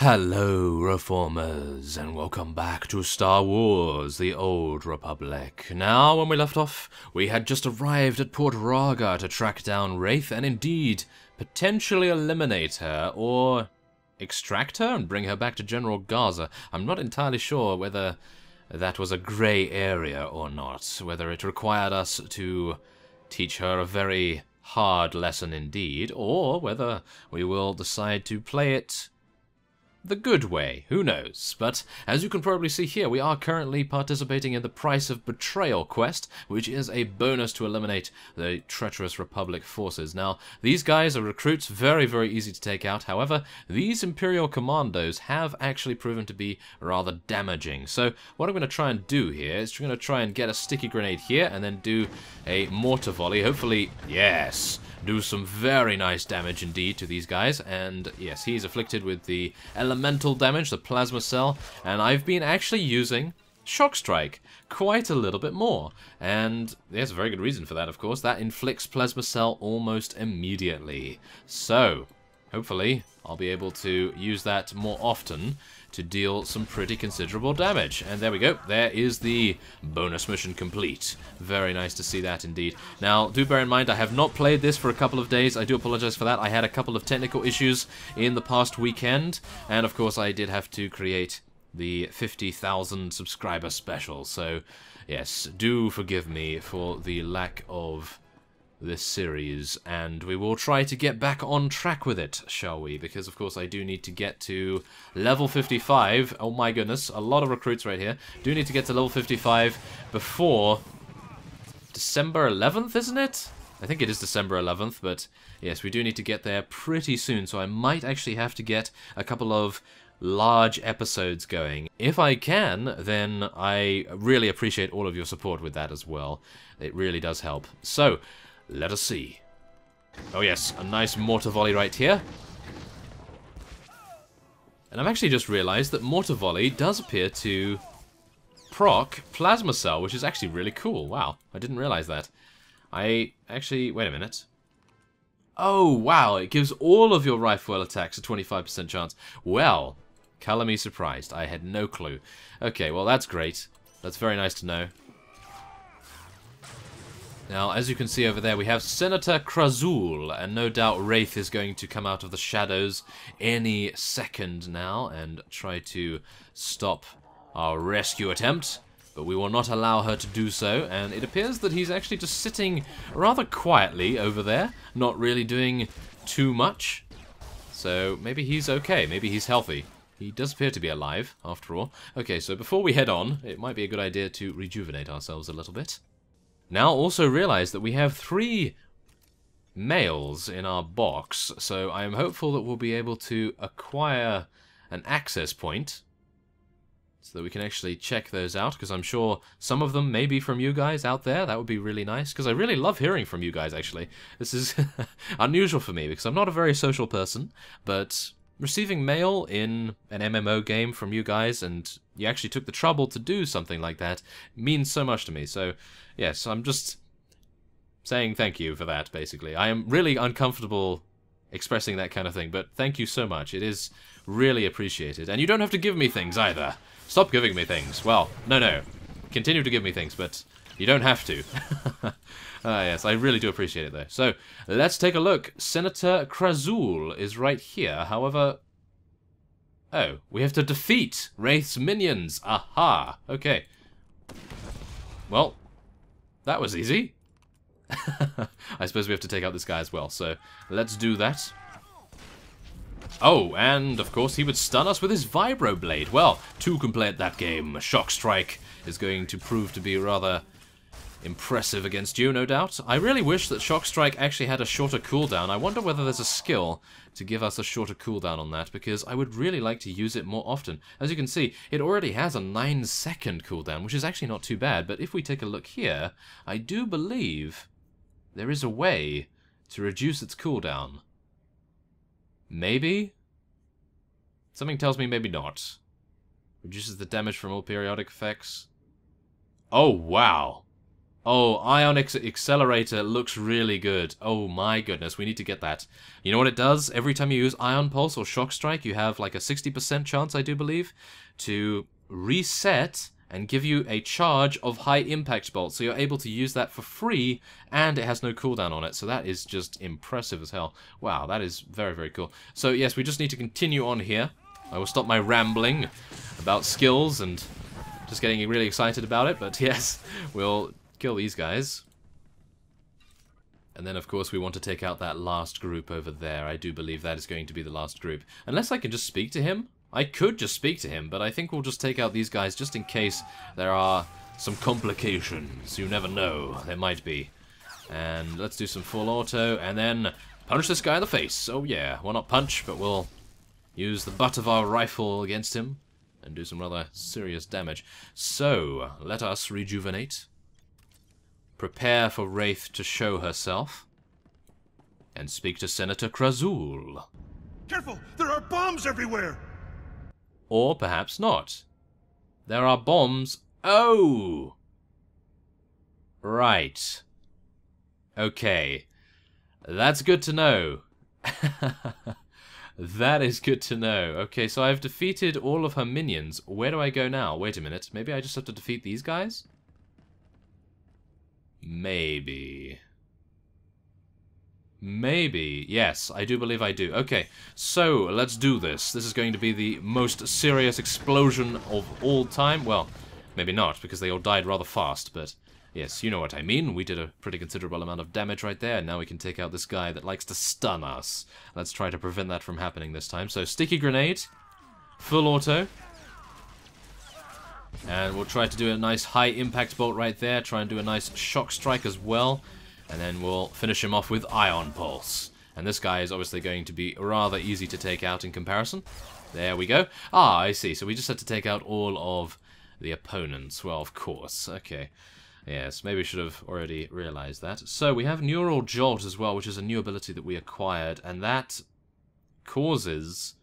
Hello, Reformers, and welcome back to Star Wars, the Old Republic. Now, when we left off, we had just arrived at Port Raga to track down Wraith and indeed potentially eliminate her, or extract her and bring her back to General Gaza. I'm not entirely sure whether that was a grey area or not, whether it required us to teach her a very hard lesson indeed, or whether we will decide to play it the good way, who knows? But as you can probably see here, we are currently participating in the Price of Betrayal quest, which is a bonus to eliminate the treacherous Republic forces. Now, these guys are recruits, very, very easy to take out. However, these Imperial commandos have actually proven to be rather damaging. So what I'm going to try and do here is we're going to try and get a sticky grenade here and then do a mortar volley. Hopefully, yes, do some very nice damage indeed to these guys. And yes, he's afflicted with the elemental damage, the plasma cell, and I've been actually using Shock Strike quite a little bit more. And there's a very good reason for that, of course. That inflicts plasma cell almost immediately. So, hopefully, I'll be able to use that more often to deal some pretty considerable damage. And there we go. There is the bonus mission complete. Very nice to see that indeed. Now, do bear in mind, I have not played this for a couple of days. I do apologize for that. I had a couple of technical issues in the past weekend. And of course, I did have to create the 50,000 subscriber special. So, yes, do forgive me for the lack of this series, and we will try to get back on track with it, shall we? Because, of course, I do need to get to level 55. Oh my goodness, a lot of recruits right here. Do need to get to level 55 before December 11th, isn't it? I think it is December 11th, but yes, we do need to get there pretty soon, so I might actually have to get a couple of large episodes going. If I can, then I really appreciate all of your support with that as well. It really does help. So, let us see. Oh yes, a nice mortar volley right here. And I've actually just realized that mortar volley does appear to proc plasma cell, which is actually really cool. Wow, I didn't realize that. I actually, wait a minute. Oh wow, it gives all of your rifle attacks a 25% chance. Well, color me surprised. I had no clue. Okay, well that's great. That's very nice to know. Now, as you can see over there, we have Senator Crizal, and no doubt Wraith is going to come out of the shadows any second now and try to stop our rescue attempt, but we will not allow her to do so, and it appears that he's actually just sitting rather quietly over there, not really doing too much, so maybe he's okay, maybe he's healthy. He does appear to be alive, after all. Okay, so before we head on, it might be a good idea to rejuvenate ourselves a little bit. Now also realize that we have 3 males in our box, so I am hopeful that we'll be able to acquire an access point so that we can actually check those out, because I'm sure some of them may be from you guys out there. That would be really nice, because I really love hearing from you guys, actually. This is unusual for me, because I'm not a very social person, but receiving mail in an MMO game from you guys, and you actually took the trouble to do something like that, means so much to me. So, yes, I'm just saying thank you for that, basically. I am really uncomfortable expressing that kind of thing, but thank you so much. It is really appreciated. And you don't have to give me things, either. Stop giving me things. Well, no. Continue to give me things, but you don't have to. Yes, I really do appreciate it, though. So, let's take a look. Senator Crizal is right here. However, oh, we have to defeat Wraith's minions. Aha. Okay. Well, that was easy. I suppose we have to take out this guy as well, so let's do that. Oh, and of course he would stun us with his vibroblade. Well, 2 can play at that game. Shock Strike is going to prove to be rather impressive against you, no doubt. I really wish that Shock Strike actually had a shorter cooldown. I wonder whether there's a skill to give us a shorter cooldown on that, because I would really like to use it more often. As you can see, it already has a 9-second cooldown, which is actually not too bad, but if we take a look here, I do believe there is a way to reduce its cooldown. Maybe? Something tells me maybe not. Reduces the damage from all periodic effects. Oh, wow. Oh, Onyx Accelerator looks really good. Oh my goodness, we need to get that. You know what it does? Every time you use Ion Pulse or Shock Strike, you have like a 60% chance, I do believe, to reset and give you a charge of high impact bolt. So you're able to use that for free, and it has no cooldown on it. So that is just impressive as hell. Wow, that is very, very cool. So yes, we just need to continue on here. I will stop my rambling about skills and just getting really excited about it. But yes, we'll kill these guys. And then, of course, we want to take out that last group over there. I do believe that is going to be the last group. Unless I can just speak to him. I could just speak to him, but I think we'll just take out these guys just in case there are some complications. You never know. There might be. And let's do some full auto, and then punch this guy in the face. Oh yeah, well, not punch, but we'll use the butt of our rifle against him and do some rather serious damage. So, let us rejuvenate. Prepare for Wraith to show herself. And speak to Senator Crizal. Careful! There are bombs everywhere! Or perhaps not. There are bombs. Oh! Right. Okay. That's good to know. That is good to know. Okay, so I've defeated all of her minions. Where do I go now? Wait a minute. Maybe I just have to defeat these guys? Maybe. Maybe. Yes, I do believe I do. Okay, so let's do this. This is going to be the most serious explosion of all time. Well, maybe not, because they all died rather fast, but yes, you know what I mean. We did a pretty considerable amount of damage right there, and now we can take out this guy that likes to stun us. Let's try to prevent that from happening this time. So, sticky grenade, full auto. And we'll try to do a nice high impact bolt right there. Try and do a nice shock strike as well. And then we'll finish him off with Ion Pulse. And this guy is obviously going to be rather easy to take out in comparison. There we go. Ah, I see. So we just had to take out all of the opponents. Well, of course. Okay. Yes, maybe we should have already realized that. So we have Neural Jolt as well, which is a new ability that we acquired. And that causes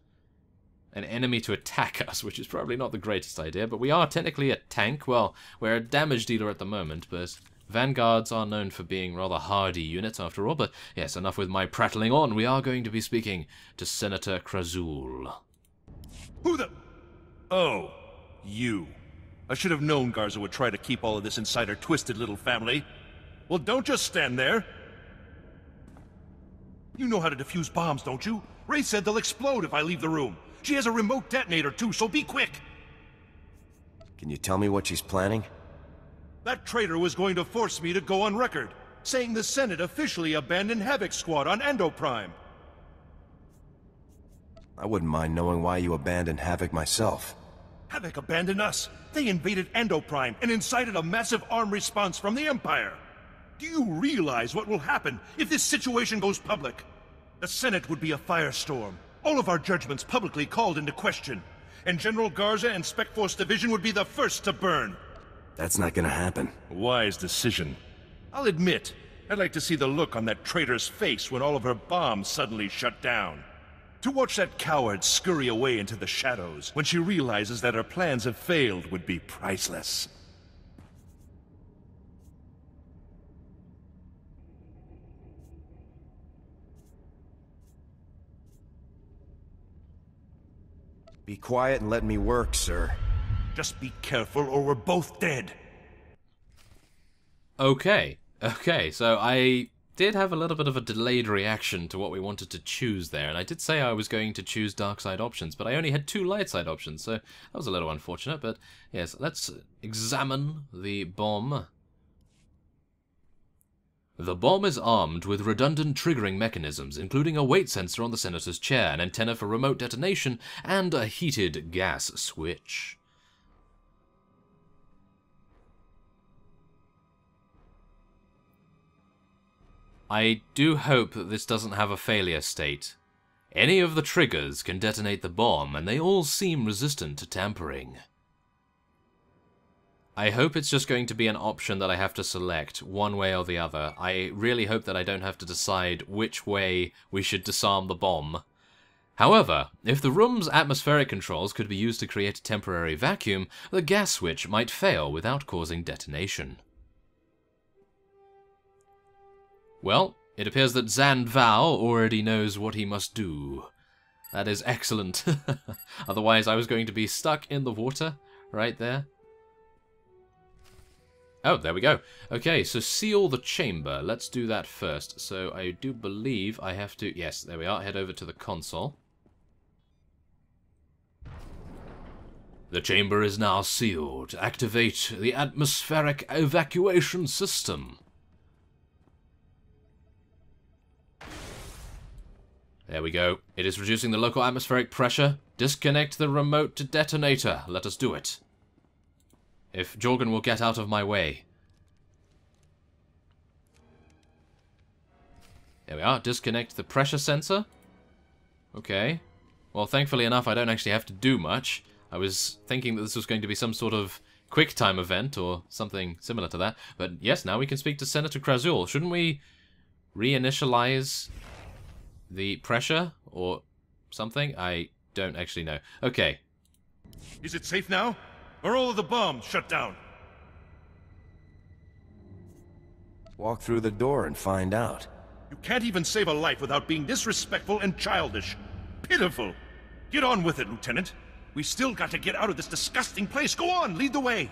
an enemy to attack us, which is probably not the greatest idea. But we are technically a tank. Well, we're a damage dealer at the moment, but Vanguards are known for being rather hardy units after all. But yes, enough with my prattling on. We are going to be speaking to Senator Crizal. Who the... Oh, you. I should have known Garza would try to keep all of this inside her twisted little family. Well, don't just stand there. You know how to defuse bombs, don't you? Ray said they'll explode if I leave the room. She has a remote detonator too, so be quick. Can you tell me what she's planning? That traitor was going to force me to go on record, saying the Senate officially abandoned Havoc Squad on Endoprime. I wouldn't mind knowing why you abandoned Havoc myself. Havoc abandoned us. They invaded Endoprime and incited a massive armed response from the Empire. Do you realize what will happen if this situation goes public? The Senate would be a firestorm. All of our judgments publicly called into question. And General Garza and Spec Force Division would be the first to burn. That's not gonna happen. Wise decision. I'll admit, I'd like to see the look on that traitor's face when all of her bombs suddenly shut down. To watch that coward scurry away into the shadows when she realizes that her plans have failed would be priceless. Be quiet and let me work, sir. Just be careful or we're both dead. Okay, so I did have a little bit of a delayed reaction to what we wanted to choose there, and I did say I was going to choose dark side options, but I only had 2 light side options, so that was a little unfortunate, but yes, let's examine the bomb. The bomb is armed with redundant triggering mechanisms, including a weight sensor on the Senator's chair, an antenna for remote detonation, and a heated gas switch. I do hope that this doesn't have a failure state. Any of the triggers can detonate the bomb, and they all seem resistant to tampering. I hope it's just going to be an option that I have to select, one way or the other. I really hope that I don't have to decide which way we should disarm the bomb. However, if the room's atmospheric controls could be used to create a temporary vacuum, the gas switch might fail without causing detonation. Well, it appears that Zan Val already knows what he must do. That is excellent. Otherwise, I was going to be stuck in the water right there. Oh, there we go. Okay, so seal the chamber. Let's do that first. So I do believe I have to... Yes, there we are. Head over to the console. The chamber is now sealed. Activate the atmospheric evacuation system. There we go. It is reducing the local atmospheric pressure. Disconnect the remote detonator. Let us do it. If Jorgen will get out of my way. There we are. Disconnect the pressure sensor. Okay. Well, thankfully enough, I don't actually have to do much. I was thinking that this was going to be some sort of quick time event or something similar to that. But yes, now we can speak to Senator Crizal. Shouldn't we reinitialize the pressure or something? I don't actually know. Okay. Is it safe now? Are all of the bombs shut down? Walk through the door and find out. You can't even save a life without being disrespectful and childish. Pitiful. Get on with it, Lieutenant. We still got to get out of this disgusting place. Go on, lead the way.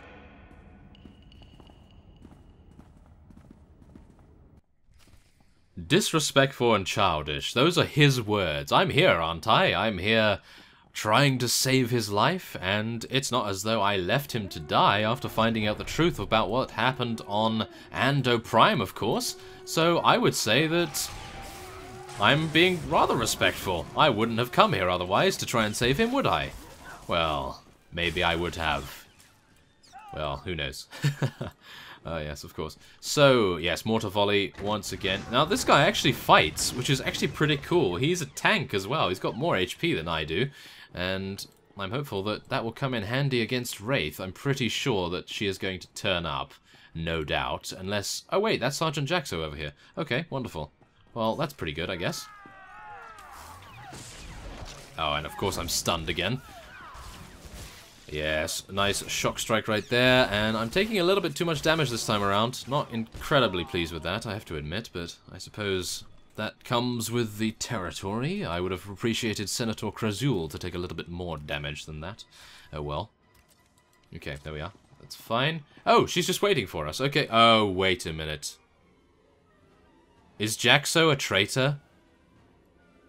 Disrespectful and childish. Those are his words. I'm here, aren't I? I'm here trying to save his life, and it's not as though I left him to die after finding out the truth about what happened on Ando Prime, of course. So I would say that I'm being rather respectful. I wouldn't have come here otherwise to try and save him, would I? Well, maybe I would have. Well, who knows? Yes, of course. So, yes, mortar volley once again. Now, this guy actually fights, which is actually pretty cool. He's a tank as well. He's got more HP than I do. And I'm hopeful that that will come in handy against Wraith. I'm pretty sure that she is going to turn up, no doubt. Unless... Oh, wait, that's Sergeant Jaxo over here. Okay, wonderful. Well, that's pretty good, I guess. Oh, and of course I'm stunned again. Yes, nice shock strike right there, and I'm taking a little bit too much damage this time around. Not incredibly pleased with that, I have to admit, but I suppose that comes with the territory. I would have appreciated Senator Crizal to take a little bit more damage than that. Oh well. Okay, there we are. That's fine. Oh, she's just waiting for us. Okay. Oh, wait a minute. Is Jaxo a traitor?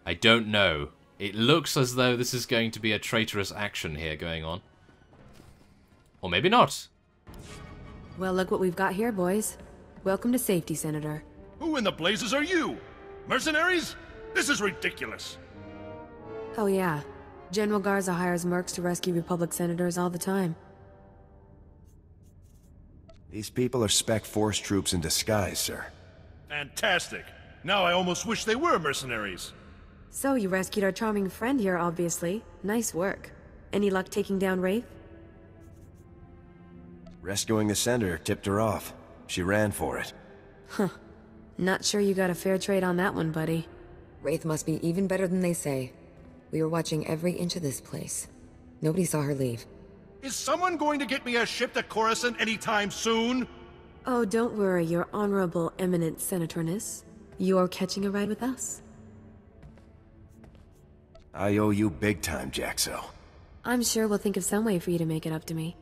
I don't know. It looks as though this is going to be a traitorous action here going on. Or maybe not. Well, look what we've got here, boys. Welcome to safety, Senator. Who in the blazes are you? Mercenaries? This is ridiculous. Oh yeah. General Garza hires mercs to rescue Republic senators all the time. These people are Spec Force troops in disguise, sir. Fantastic. Now I almost wish they were mercenaries. So, you rescued our charming friend here, obviously. Nice work. Any luck taking down Wraith? Rescuing the senator tipped her off. She ran for it. Huh. Not sure you got a fair trade on that one, buddy. Wraith must be even better than they say. We were watching every inch of this place. Nobody saw her leave. Is someone going to get me a ship to Coruscant anytime soon? Oh, don't worry, your honorable eminent senatorness. You're catching a ride with us. I owe you big time, Jaxo. I'm sure we'll think of some way for you to make it up to me.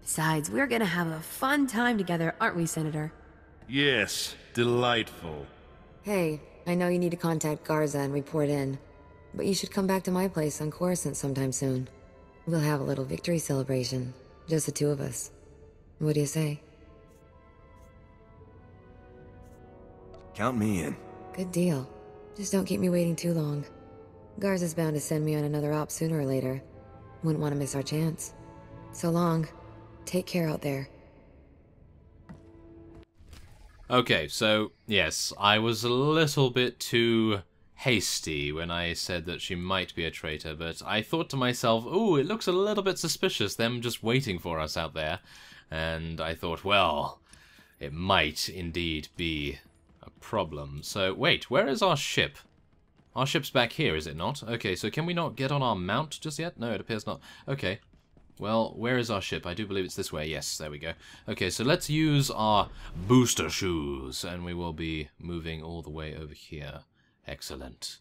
Besides, we're gonna have a fun time together, aren't we, Senator? Yes, delightful. Hey, I know you need to contact Garza and report in, but you should come back to my place on Coruscant sometime soon. We'll have a little victory celebration, just the two of us. What do you say? Count me in. Good deal. Just don't keep me waiting too long. Garza's bound to send me on another op sooner or later. Wouldn't want to miss our chance. So long. Take care out there. Okay, so, yes, I was a little bit too hasty when I said that she might be a traitor, but I thought to myself, ooh, it looks a little bit suspicious, them just waiting for us out there. And I thought, well, it might indeed be a problem. So, wait, where is our ship? Our ship's back here, is it not? Okay, so can we not get on our mount just yet? No, it appears not. Okay. Well, where is our ship? I do believe it's this way. Yes, there we go. Okay, so let's use our booster shoes, and we will be moving all the way over here. Excellent.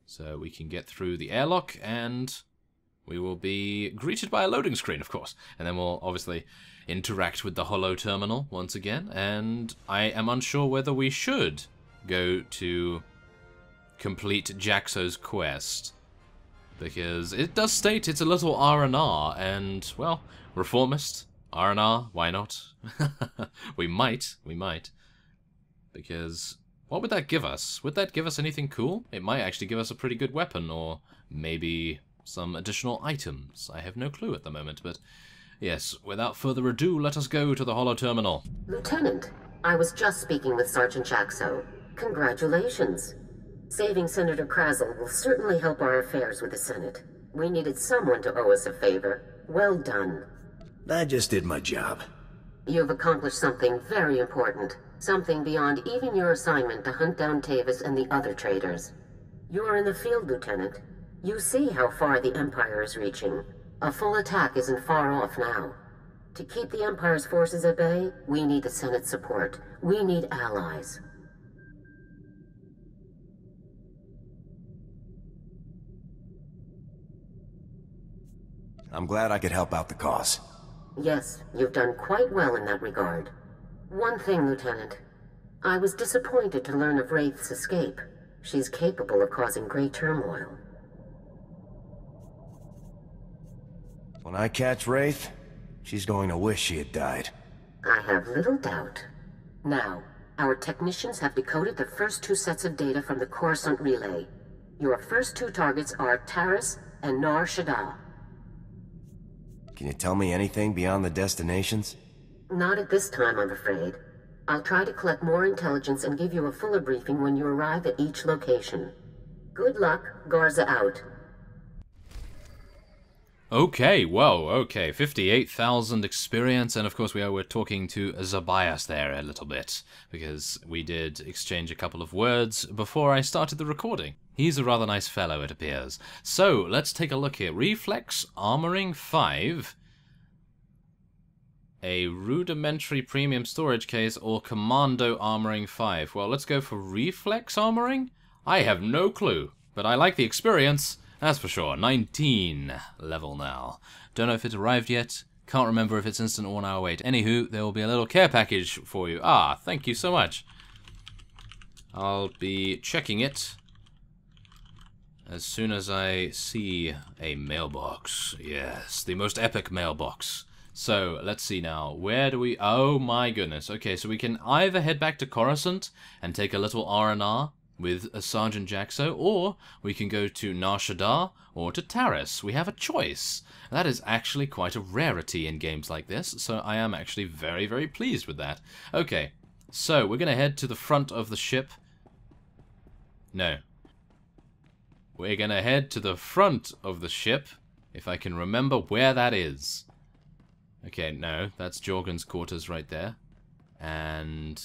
So we can get through the airlock, and we will be greeted by a loading screen, of course. And then we'll obviously interact with the holo terminal once again, and I am unsure whether we should go to complete Jaxo's quest, because it does state it's a little R&R, and, well, Reformist, R&R, why not? we might, because what would that give us? Would that give us anything cool? It might actually give us a pretty good weapon, or maybe some additional items. I have no clue at the moment, but yes, without further ado, let us go to the holo terminal. Lieutenant, I was just speaking with Sergeant Jaxo. Congratulations. Saving Senator Crizal will certainly help our affairs with the Senate. We needed someone to owe us a favor. Well done. I just did my job. You've accomplished something very important. Something beyond even your assignment to hunt down Tavis and the other traitors. You are in the field, Lieutenant. You see how far the Empire is reaching. A full attack isn't far off now. To keep the Empire's forces at bay, we need the Senate's support. We need allies. I'm glad I could help out the cause. Yes, you've done quite well in that regard. One thing, Lieutenant. I was disappointed to learn of Wraith's escape. She's capable of causing great turmoil. When I catch Wraith, she's going to wish she had died. I have little doubt. Now, our technicians have decoded the first two sets of data from the Coruscant relay. Your first two targets are Taris and Nar Shaddaa. Can you tell me anything beyond the destinations? Not at this time, I'm afraid. I'll try to collect more intelligence and give you a fuller briefing when you arrive at each location. Good luck, Garza out. Okay, whoa, okay, 58,000 experience, and of course we're talking to Zabias there a little bit, because we did exchange a couple of words before I started the recording. He's a rather nice fellow, it appears. So, let's take a look here. Reflex Armoring 5, a rudimentary premium storage case, or Commando Armoring 5. Well, let's go for Reflex Armoring? I have no clue, but I like the experience. That's for sure. 19 level now. Don't know if it's arrived yet. Can't remember if it's instant or 1 hour wait. Anywho, there will be a little care package for you. Ah, thank you so much. I'll be checking it as soon as I see a mailbox. Yes, the most epic mailbox. So, let's see now. Where do we... Oh my goodness. Okay, so we can either head back to Coruscant and take a little R&R with a Sergeant Jaxo, or we can go to Nar Shaddaa or to Taris. We have a choice. That is actually quite a rarity in games like this, so I am actually very, very pleased with that. Okay, so we're going to head to the front of the ship. No. We're going to head to the front of the ship, if I can remember where that is. Okay, no, that's Jorgen's quarters right there. And...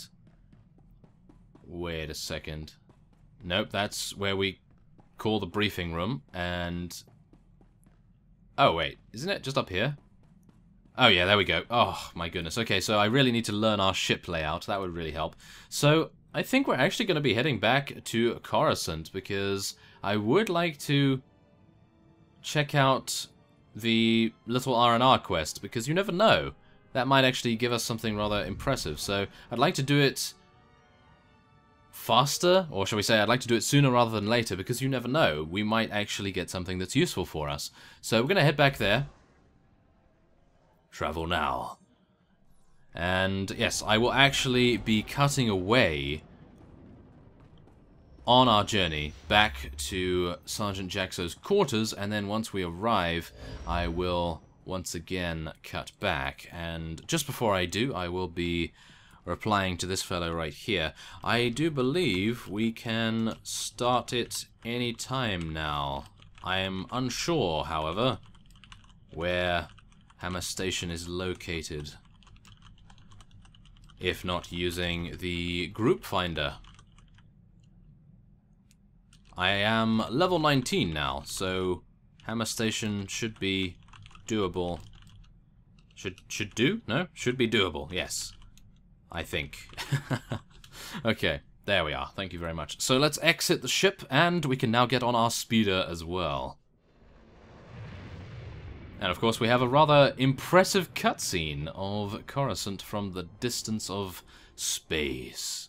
wait a second. Nope, that's where we call the briefing room, and... oh, wait, isn't it just up here? Oh, yeah, there we go. Oh, my goodness. Okay, so I really need to learn our ship layout. That would really help. So, I think we're actually going to be heading back to Coruscant, because I would like to check out the little R&R quest, because you never know. That might actually give us something rather impressive. So, I'd like to do it faster, or shall we say I'd like to do it sooner rather than later, because you never know, we might actually get something that's useful for us. So we're going to head back there. Travel now. And yes, I will actually be cutting away on our journey back to Sergeant Jaxo's quarters, and then once we arrive, I will once again cut back. And just before I do, I will be replying to this fellow right here. I do believe we can start it any time now. I am unsure, however, where Hammer Station is located, if not using the group finder. I am level 19 now, so Hammer Station should be doable. Should do? No? Should be doable, yes. I think. Okay, there we are. Thank you very much. So let's exit the ship, and we can now get on our speeder as well. And of course we have a rather impressive cutscene of Coruscant from the distance of space,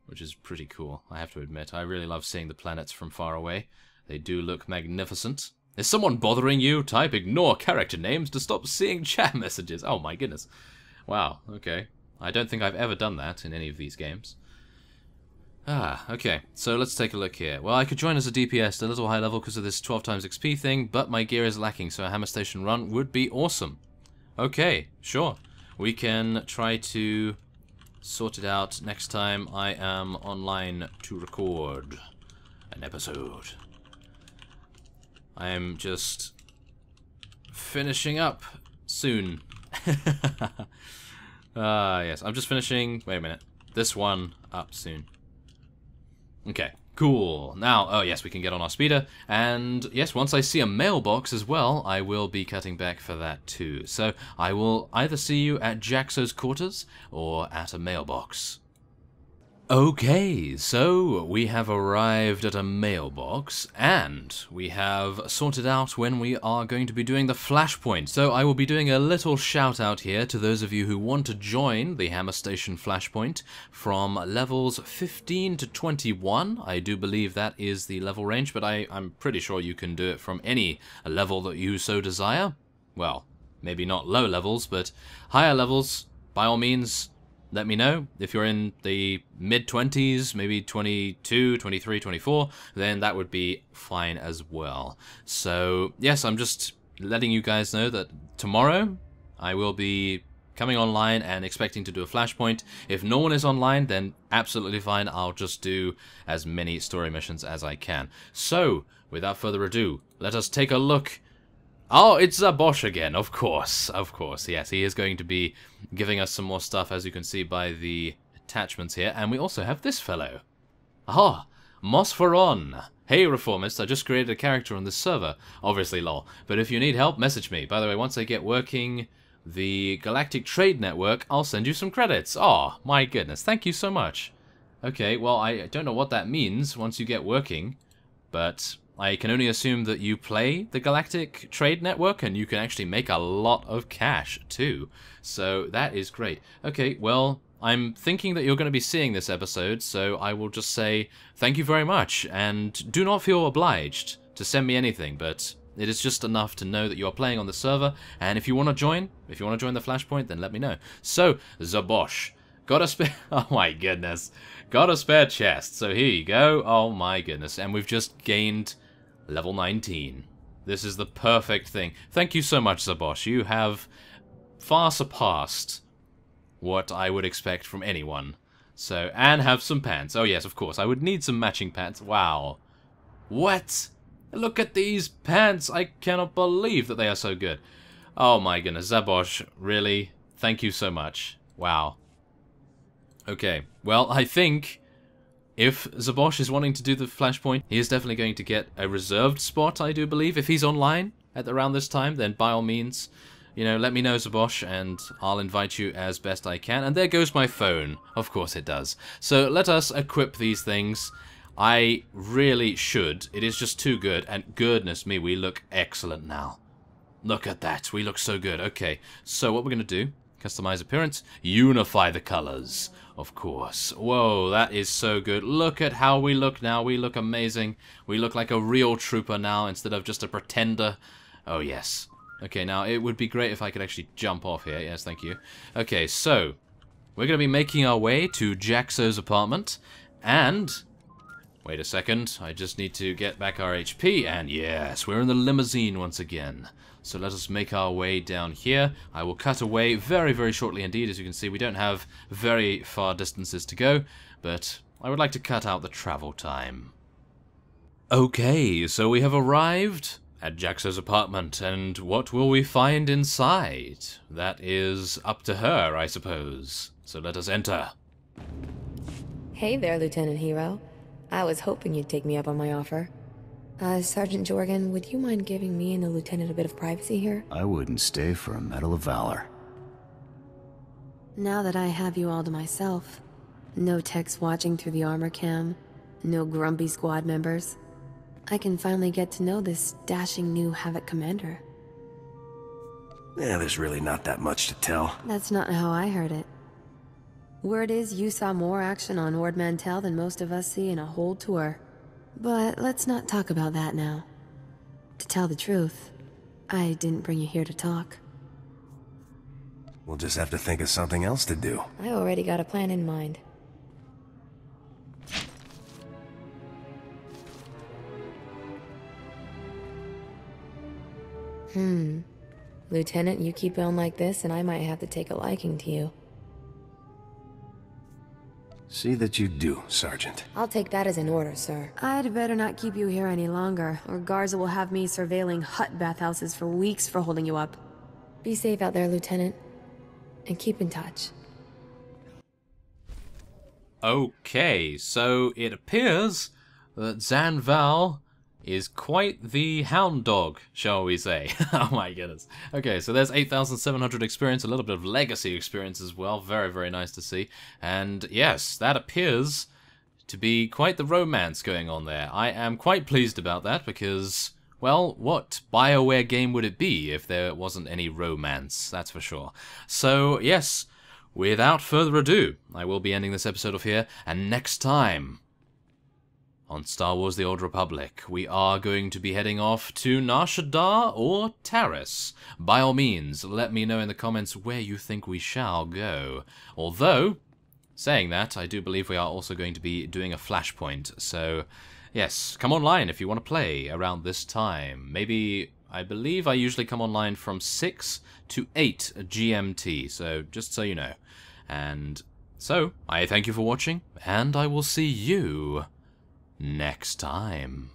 which is pretty cool, I have to admit. I really love seeing the planets from far away. They do look magnificent. Is someone bothering you? Type ignore character names to stop seeing chat messages. Oh my goodness. Wow, okay. I don't think I've ever done that in any of these games. Ah, okay. So let's take a look here. Well, I could join as a DPS, a little high level because of this 12 times XP thing, but my gear is lacking, so a hammer station run would be awesome. Okay, sure. We can try to sort it out next time I am online to record an episode. I am just finishing up soon. Yes, I'm just finishing, wait a minute, this one up soon. Okay, cool. Now, oh yes, we can get on our speeder, and yes, once I see a mailbox as well, I will be cutting back for that too. So, I will either see you at Jaxo's quarters, or at a mailbox. Okay, so we have arrived at a mailbox, and we have sorted out when we are going to be doing the Flashpoint. So I will be doing a little shout out here to those of you who want to join the Hammer Station Flashpoint from levels 15 to 21. I do believe that is the level range, but I'm pretty sure you can do it from any level that you so desire. Well, maybe not low levels, but higher levels, by all means. Let me know. If you're in the mid-20s, maybe 22, 23, 24, then that would be fine as well. So, yes, I'm just letting you guys know that tomorrow I will be coming online and expecting to do a Flashpoint. If no one is online, then absolutely fine. I'll just do as many story missions as I can. So, without further ado, let us take a look. Oh, it's Zabosh again, of course, yes, he is going to be giving us some more stuff, as you can see by the attachments here, and we also have this fellow. Ah, Mosferon. Hey, Reformist, I just created a character on this server, obviously lol, but if you need help, message me. By the way, once I get working the Galactic Trade Network, I'll send you some credits. Oh, my goodness, thank you so much. Okay, well, I don't know what that means once you get working, but I can only assume that you play the Galactic Trade Network and you can actually make a lot of cash too. So that is great. Okay, well, I'm thinking that you're going to be seeing this episode, so I will just say thank you very much, and do not feel obliged to send me anything, but it is just enough to know that you are playing on the server, and if you want to join the Flashpoint, then let me know. So, Zabosh. Got a spare... Oh my goodness. Got a spare chest, so here you go. Oh my goodness, and we've just gained level 19. This is the perfect thing. Thank you so much, Zabosh. You have far surpassed what I would expect from anyone. So, and have some pants. Oh yes, of course. I would need some matching pants. Wow. What? Look at these pants. I cannot believe that they are so good. Oh my goodness. Zabosh, really? Thank you so much. Wow. Okay. Well, I think if Zabosh is wanting to do the Flashpoint, he is definitely going to get a reserved spot, I do believe. If he's online at around this time, then by all means, you know, let me know, Zabosh, and I'll invite you as best I can. And there goes my phone. Of course it does. So let us equip these things. I really should. It is just too good. And goodness me, we look excellent now. Look at that. We look so good. Okay, so what we're going to do, customize appearance, unify the colors. Of course. Whoa, that is so good. Look at how we look now. We look amazing. We look like a real trooper now instead of just a pretender. Oh, yes. Okay, now it would be great if I could actually jump off here. Yes, thank you. Okay, so we're going to be making our way to Jaxo's apartment. And wait a second. I just need to get back our HP. And yes, we're in the limousine once again. So let us make our way down here. I will cut away very, very shortly indeed. As you can see, we don't have very far distances to go, but I would like to cut out the travel time. Okay, so we have arrived at Jaxo's apartment, and what will we find inside? That is up to her, I suppose. So let us enter. Hey there, Lieutenant Hero. I was hoping you'd take me up on my offer. Sergeant Jorgen, would you mind giving me and the lieutenant a bit of privacy here? I wouldn't stay for a Medal of Valor. Now that I have you all to myself, no techs watching through the armor cam, no grumpy squad members, I can finally get to know this dashing new Havoc commander. Yeah, there's really not that much to tell. That's not how I heard it. Word is you saw more action on Ord Mantell than most of us see in a whole tour. But let's not talk about that now. To tell the truth, I didn't bring you here to talk. We'll just have to think of something else to do. I already got a plan in mind. Lieutenant, you keep on like this and I might have to take a liking to you. See that you do, Sergeant. I'll take that as an order, sir. I'd better not keep you here any longer, or Garza will have me surveilling hut bathhouses for weeks for holding you up. Be safe out there, Lieutenant. And keep in touch. Okay, so it appears that Zan Val is quite the hound dog, shall we say. Oh my goodness. Okay, so there's 8,700 experience, a little bit of legacy experience as well. Very, very nice to see. And yes, that appears to be quite the romance going on there. I am quite pleased about that because, well, what BioWare game would it be if there wasn't any romance? That's for sure. So, yes, without further ado, I will be ending this episode off here, and next time on Star Wars The Old Republic, we are going to be heading off to Nar Shaddaa or Taris. By all means, let me know in the comments where you think we shall go. Although, saying that, I do believe we are also going to be doing a flashpoint, so yes, come online if you want to play around this time. Maybe, I believe I usually come online from 6 to 8 GMT, so just so you know. And so, I thank you for watching, and I will see you next time.